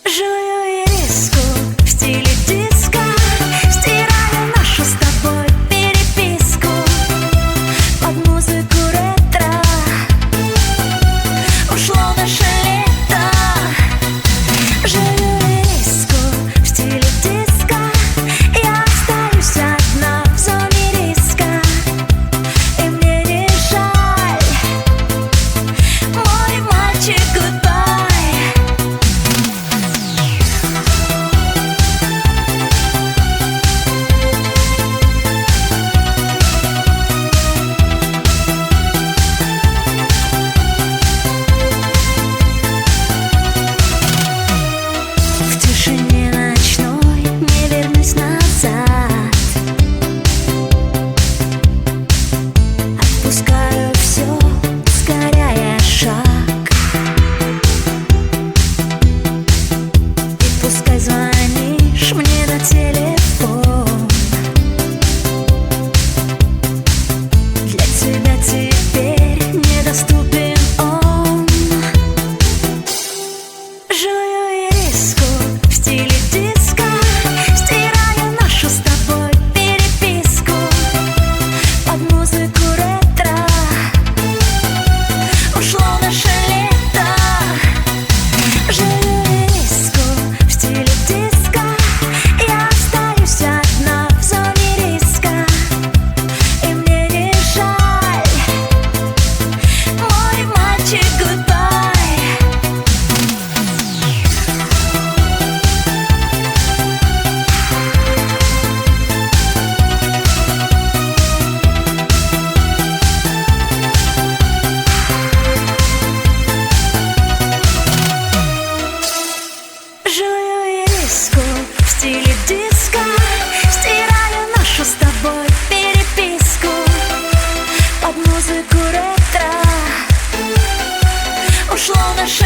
Жую ириску в стиле диско, стираю нашу с тобой переписку под музыку ретро. Ушло наше лето. Жую ириску в стиле диско, я остаюсь одна в зоне риска, и мне не жаль, мой мальчик, goodbye. В тишине ночной не вернусь назад. Отпускаю все, ускоряя шаг. И пускай звонишь мне на телефон, для тебя теперь недоступен он. Жую ириску в стиле диско, стираю нашу с тобой переписку под музыку ретро. Ушло наше лето. Жую ириску в стиле диско, я остаюсь одна в зоне риска, и мне не жаль, мой мальчик, goodbye. Жую ириску в стиле диско, стираю нашу с тобой переписку под музыку ретро. Ушло наше